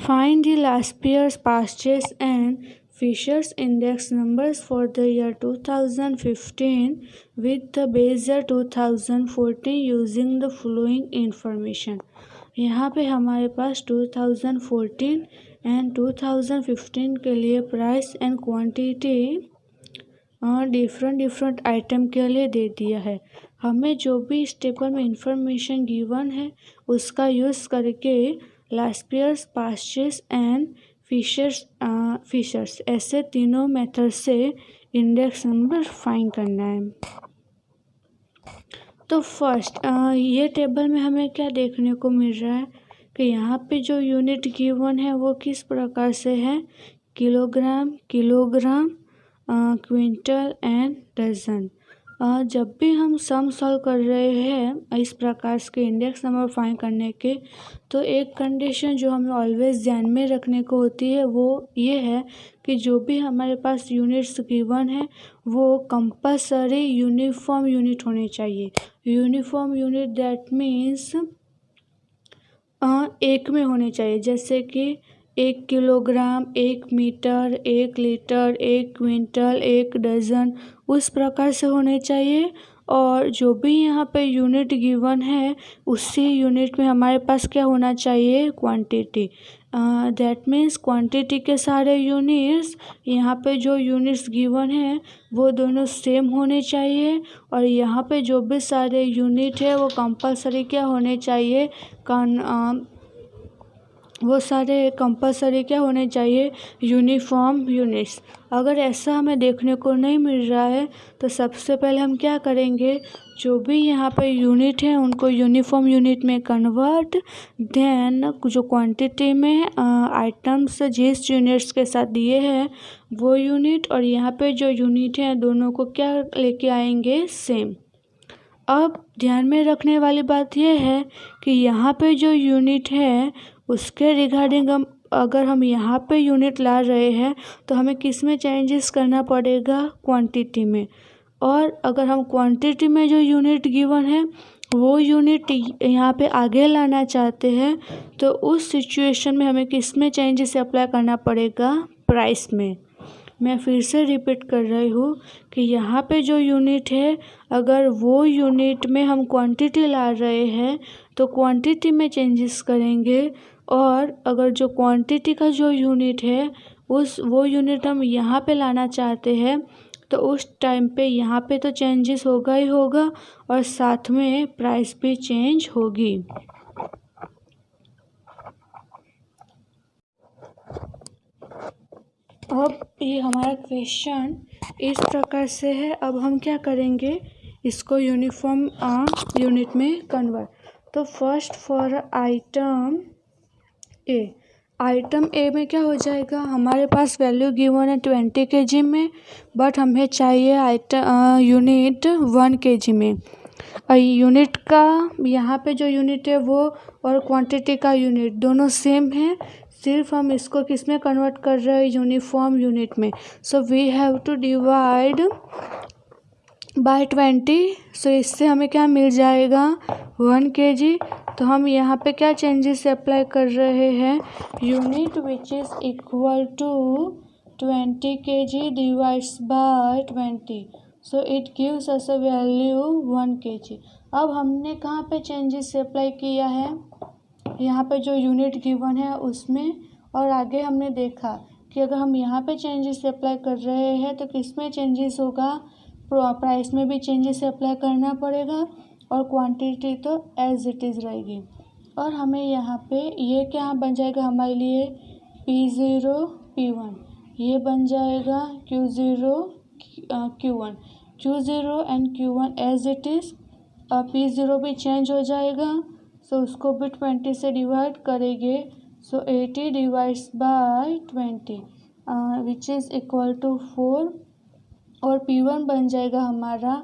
Find the last year's purchase and Fisher's Index numbers for the year 2015 with the base year 2014 using the following information। यहाँ पे हमारे पास 2014 and 2015 के लिए price and quantity different item के लिए दे दिया है। हमें जो भी इस टेबल में इंफॉर्मेशन गिवन है उसका यूज़ करके last years purchase and Fisher's ऐसे तीनों मेथड से इंडेक्स नंबर फाइंड करना है। तो फर्स्ट ये टेबल में हमें क्या देखने को मिल रहा है कि यहाँ पे जो यूनिट गिवन है वो किस प्रकार से है, किलोग्राम, क्विंटल एंड डजन। जब भी हम सम सॉल्व कर रहे हैं इस प्रकार के इंडेक्स नंबर फाइंड करने के, तो एक कंडीशन जो हमें ऑलवेज ध्यान में रखने को होती है वो ये है कि जो भी हमारे पास यूनिट्स गिवन है वो कंपलसरी यूनिफॉर्म यूनिट होने चाहिए। यूनिफॉर्म यूनिट दैट मीन्स एक में होने चाहिए, जैसे कि 1 kilogram, 1 metre, 1 litre, 1 quintal, 1 dozen, उस प्रकार से होने चाहिए। और जो भी यहाँ पे यूनिट गिवन है उसी यूनिट में हमारे पास क्या होना चाहिए, क्वांटिटी। दैट मीन्स क्वांटिटी के सारे यूनिट्स, यहाँ पे जो यूनिट्स गिवन है वो दोनों सेम होने चाहिए। और यहाँ पे जो भी सारे यूनिट है वो कंपलसरी क्या होने चाहिए, वो सारे कंपलसरी क्या होने चाहिए, यूनिफॉर्म यूनिट्स। अगर ऐसा हमें देखने को नहीं मिल रहा है तो सबसे पहले हम क्या करेंगे, जो भी यहाँ पे यूनिट है उनको यूनिफॉर्म यूनिट में कन्वर्ट, देन जो क्वांटिटी में आइटम्स जिस यूनिट्स के साथ दिए हैं वो यूनिट और यहाँ पे जो यूनिट है दोनों को क्या लेके आएंगे, सेम। अब ध्यान में रखने वाली बात यह है कि यहाँ पे जो यूनिट है उसके रिगार्डिंग अगर हम यहाँ पे यूनिट ला रहे हैं तो हमें किस में चेंजेस करना पड़ेगा, क्वांटिटी में। और अगर हम क्वांटिटी में जो यूनिट गिवन है वो यूनिट यहाँ पे आगे लाना चाहते हैं तो उस सिचुएशन में हमें किस में चेंजेस अप्लाई करना पड़ेगा, प्राइस में। मैं फिर से रिपीट कर रही हूँ कि यहाँ पे जो यूनिट है अगर वो यूनिट में हम क्वांटिटी ला रहे हैं तो क्वांटिटी में चेंजेस करेंगे। और अगर जो क्वांटिटी का जो यूनिट है वो यूनिट हम यहाँ पे लाना चाहते हैं तो उस टाइम पे यहाँ पे तो चेंजेस होगा ही होगा और साथ में प्राइस भी चेंज होगी। अब ये हमारा क्वेश्चन इस प्रकार से है। अब हम क्या करेंगे, इसको यूनिफॉर्म यूनिट में कन्वर्ट। तो first for item A, item A में क्या हो जाएगा, हमारे पास वैल्यू गिवन है 20 kg में, बट हमें चाहिए आइटम यूनिट 1 kg में। यूनिट का यहाँ पे जो यूनिट है वो और क्वांटिटी का यूनिट दोनों सेम है, सिर्फ हम इसको किस में कन्वर्ट कर रहे हैं, यूनिफॉर्म यूनिट में। So we have to divide by 20। So इससे हमें क्या मिल जाएगा, 1 kg। तो हम यहाँ पे क्या चेंजेस अप्लाई कर रहे हैं, unit which is equal to 20 kg divides by 20। So it gives us a value 1 kg। अब हमने कहाँ पे चेंजेस अप्लाई किया है, यहाँ पे जो यूनिट गिवन है उसमें। और आगे हमने देखा कि अगर हम यहाँ पे चेंजेस अप्लाई कर रहे हैं तो किस में चेंजेस होगा, प्राइस में भी चेंजेस अप्लाई करना पड़ेगा और क्वांटिटी तो एज इट इज़ रहेगी। और हमें यहाँ पे ये क्या बन जाएगा हमारे लिए, P0 P1, ये बन जाएगा Q0 Q1, Q0 and Q1 as it is. P0 भी चेंज हो जाएगा, सो उसको भी 20 से डिवाइड करेंगे। So 80 divides by 20 which is equal to 4। और P1 बन जाएगा हमारा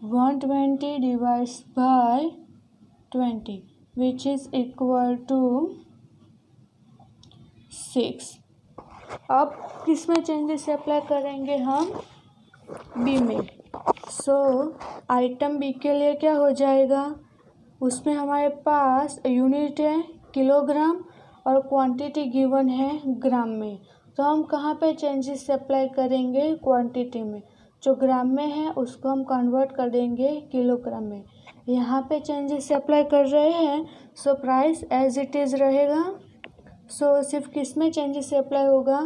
120 divides by 20 which is equal to 6। अब किस में चेंजेस अप्लाई करेंगे हम, बी में। सो आइटम बी के लिए क्या हो जाएगा, उसमें हमारे पास यूनिट है किलोग्राम और क्वांटिटी गिवन है ग्राम में। तो हम कहाँ पे चेंजेस अप्लाई करेंगे? क्वांटिटी में। जो ग्राम में है उसको हम कन्वर्ट कर देंगे किलोग्राम में। यहाँ पे चेंजेस अप्लाई कर रहे हैं, so price as it is रहेगा। सो सिर्फ किस में चेंजेस अप्लाई होगा?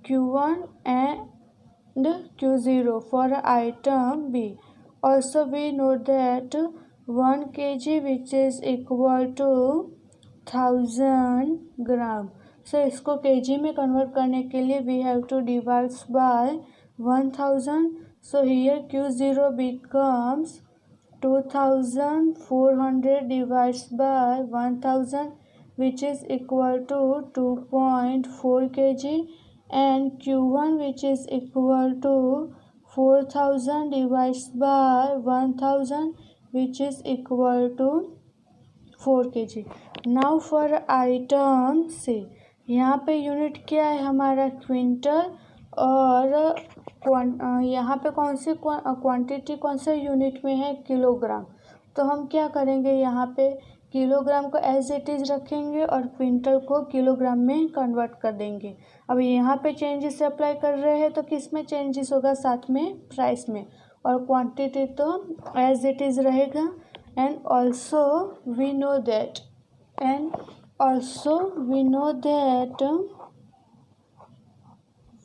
Q1 and Q0 for item B. Also we know that 1 kg which is equal to 1000 ग्राम। सो इसको kg में कन्वर्ट करने के लिए we have to divide by 1000. So here Q0 becomes 2400 divided by 1000 which is equal to 2.4 kg, and Q1 which is equal to 4000 divided by 1000 which is equal to 4 kg. Now for item C, यहाँ पे unit क्या है हमारा? Quintal. और यहाँ पे कौन सी quantity कौन से यूनिट में है? किलोग्राम। तो हम क्या करेंगे? यहाँ पे किलोग्राम को एज इट इज़ रखेंगे और क्विंटल को किलोग्राम में कन्वर्ट कर देंगे। अब यहाँ पे चेंजेस अप्लाई कर रहे हैं तो किस में चेंजेस होगा? साथ में प्राइस में। और क्वांटिटी तो एज इट इज़ रहेगा। And also we know that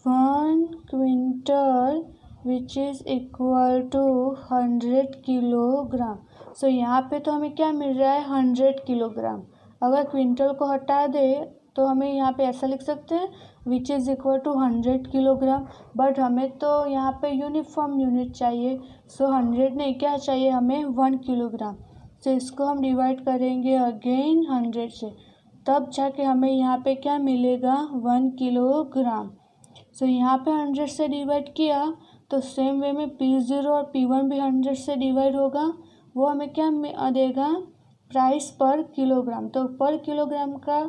1 quintal which is equal to 100 kilogram. So यहाँ पे तो हमें क्या मिल रहा है? 100 किलोग्राम। अगर क्विंटल को हटा दे तो हमें यहाँ पे ऐसा लिख सकते हैं which is equal to 100 kilogram. But हमें तो यहाँ पे यूनिफॉर्म यूनिट चाहिए। सो 100 नहीं, क्या चाहिए हमें? 1 किलोग्राम। सो इसको हम डिवाइड करेंगे अगेन 100 से, तब जाके हमें यहाँ पे क्या मिलेगा? 1 किलोग्राम। सो यहाँ पे 100 से डिवाइड किया तो सेम वे में P0 और P1 भी 100 से डिवाइड होगा। वो हमें क्या देगा? प्राइस पर किलोग्राम। तो पर किलोग्राम का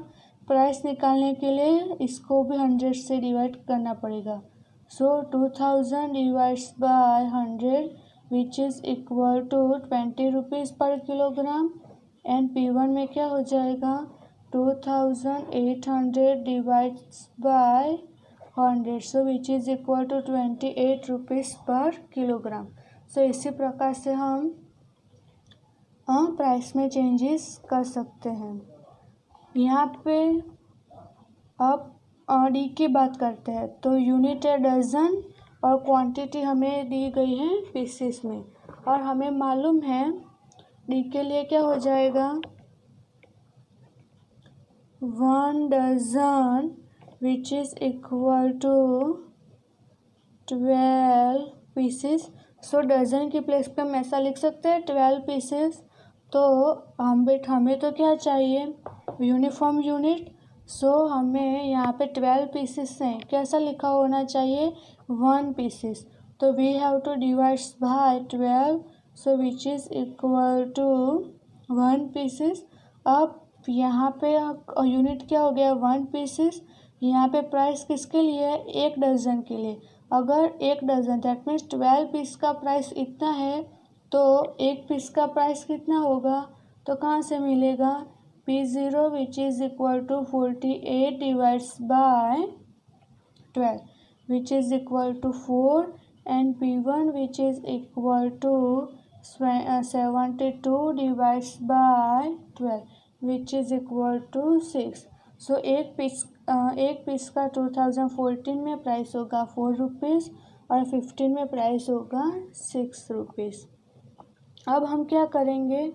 प्राइस निकालने के लिए इसको भी 100 से डिवाइड करना पड़ेगा। So 2000 divides by 100 which is equal to 20 rupees per kilogram. And P1 में क्या हो जाएगा? 2800 divides by 100, so which is equal to 28 rupees per kilogram. So इसी प्रकार से हम प्राइस में चेंजेस कर सकते हैं। यहाँ पे अब डी की बात करते हैं। तो यूनिट है डजन और क्वांटिटी हमें दी गई है पीसेस में, और हमें मालूम है डी के लिए क्या हो जाएगा? 1 dozen which is equal to 12 pieces. So dozen की प्लेस पे हम ऐसा लिख सकते हैं 12 पीसेस। तो हमें तो क्या चाहिए? Uniform unit. सो हमें यहाँ पे 12 पीसेस हैं, कैसा लिखा होना चाहिए? 1 पीसेस। तो we have to divide by 12, so which is equal to 1 pieces. अब यहाँ पे यूनिट क्या हो गया? 1 पीसेस। यहाँ पे प्राइस किसके लिए है? 1 डजन के लिए। अगर 1 डजन दैट मीन्स 12 पीस का प्राइस इतना है, तो 1 पीस का प्राइस कितना होगा? तो कहाँ से मिलेगा? P0 which is equal to 48 divides by 12 which is equal to 4, and P1 which is equal to 72 divides by 12 which is equal to 6। So एक पीस का 2014 में प्राइस होगा 4 रुपीज़ और 15 में प्राइस होगा 6 रुपीज़। अब हम क्या करेंगे?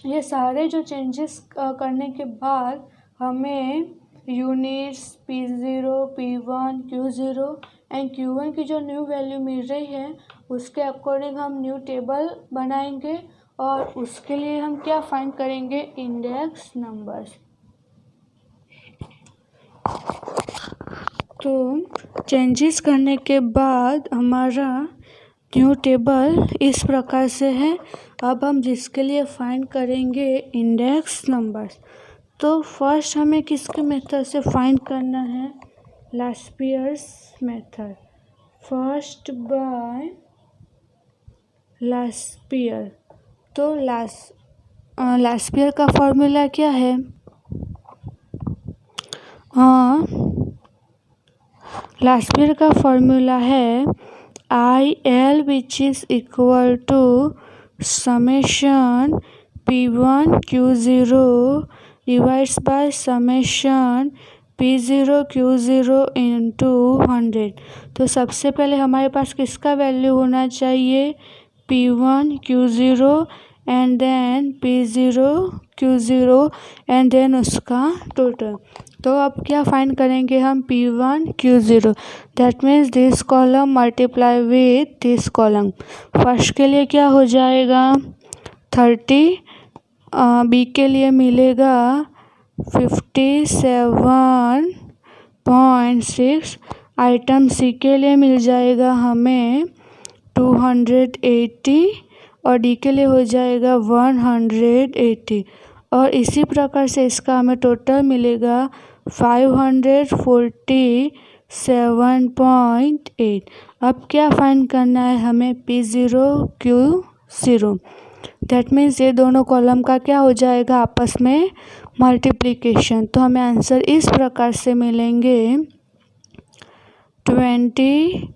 ये सारे जो चेंजेस करने के बाद हमें units P0, P1, Q0 and Q1 की जो न्यू वैल्यू मिल रही है उसके अकॉर्डिंग हम न्यू टेबल बनाएंगे, और उसके लिए हम क्या फाइंड करेंगे? Index numbers. तो चेंजेस करने के बाद हमारा न्यू टेबल इस प्रकार से है। अब हम जिसके लिए फाइंड करेंगे इंडेक्स नंबर्स। तो फर्स्ट हमें किसके मेथड से फाइंड करना है? Laspeyres method. First by Laspeyres. तो लास्पियर का फॉर्मूला क्या है? लास्पियर का फॉर्मूला है IL which is equal to summation P1 Q0 divides by summation P0 Q0 into 100। तो सबसे पहले हमारे पास किसका वैल्यू होना चाहिए? P1 Q0 and then P0 Q0 and then उसका टोटल। तो अब क्या फाइंड करेंगे हम? P1 Q0, that means this column multiply with this column. First के लिए क्या हो जाएगा? 30, बी के लिए मिलेगा 57.6, आइटम सी के लिए मिल जाएगा हमें 280 और डी के लिए हो जाएगा 180 और इसी प्रकार से इसका हमें टोटल मिलेगा 547.8। अब क्या फाइंड करना है हमें? P0 Q0, दैट मीन्स ये दोनों कॉलम का क्या हो जाएगा? आपस में मल्टीप्लिकेशन। तो हमें आंसर इस प्रकार से मिलेंगे 20,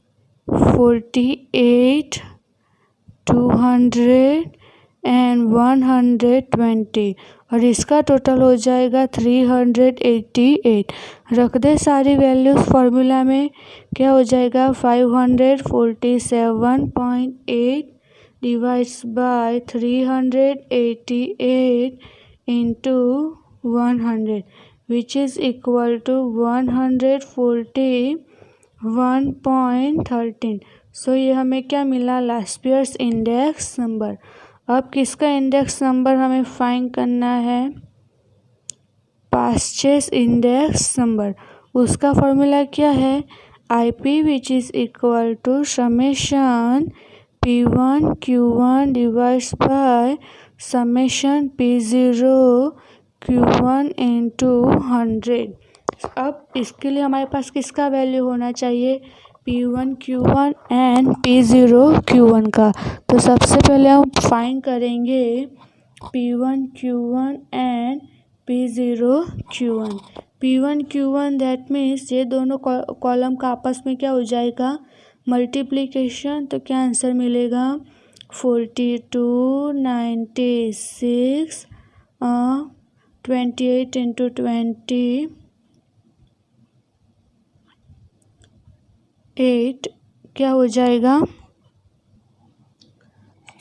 48, 200 एंड 120 और इसका टोटल हो जाएगा 388। रख दे सारी वैल्यूज़ फॉर्मूला में, क्या हो जाएगा? 547.8 divides by 388 into 100 which is equal to 141.13। सो ये हमें क्या मिला? Laspeyres index number. अब किसका इंडेक्स नंबर हमें फाइंड करना है? Paasche's index number. उसका फॉर्मूला क्या है? IP which is equal to summation P1 Q1 divides by summation P0 Q1 into 100। अब इसके लिए हमारे पास किसका वैल्यू होना चाहिए? P1 Q1 and P0 Q1 का। तो सबसे पहले हम फाइंड करेंगे P1 Q1 and P0 Q1। P1 Q1 that means ये दोनों कॉलम का आपस में क्या हो जाएगा? मल्टीप्लिकेशन। तो क्या आंसर मिलेगा? 42, 96, 28 इंटू 28 क्या हो जाएगा?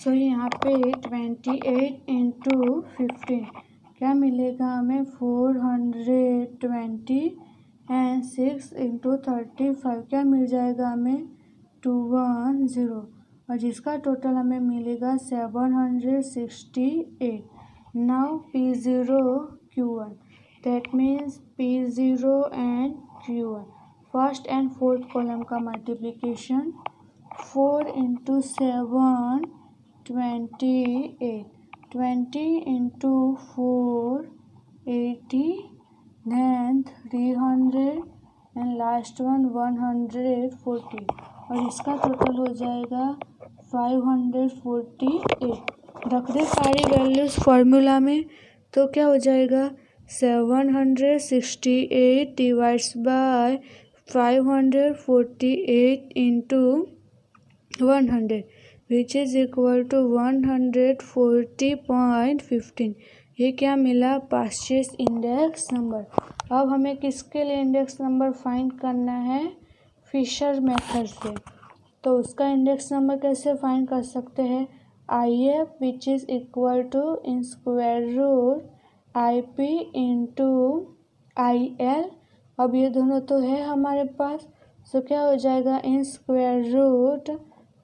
सो यहाँ पे 28 इंटू 15 क्या मिलेगा हमें? 420 एंड 6 इंटू 35 क्या मिल जाएगा हमें? 210 और जिसका टोटल हमें मिलेगा 768। Now P0 Q1 that means P0 and Q1 first and fourth column का multiplication 4 into 7 28, 20 into 4 80 then 300 and last one 140 और इसका टोटल हो जाएगा 548। रख दे सारी वैल्यूज़ फॉर्मूला में। तो क्या हो जाएगा? 768 divides by 548 into 100 which is equal to 140.15। ये क्या मिला? Paasche's index number. अब हमें किसके लिए इंडेक्स नंबर फाइंड करना है? फिशर मेथड से। तो उसका इंडेक्स नंबर कैसे फाइंड कर सकते हैं? IF which is equal to in square root IP into IL। अब ये दोनों तो है हमारे पास, तो क्या हो जाएगा? In square root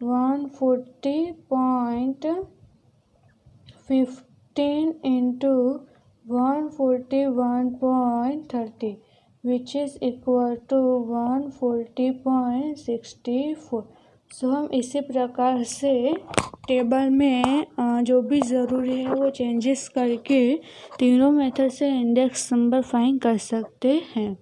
140.15 into 141.30 which is equal to 140.64। So हम इसी प्रकार से टेबल में जो भी ज़रूरी है वो चेंजेस करके तीनों मेथड से इंडेक्स नंबर फाइंड कर सकते हैं।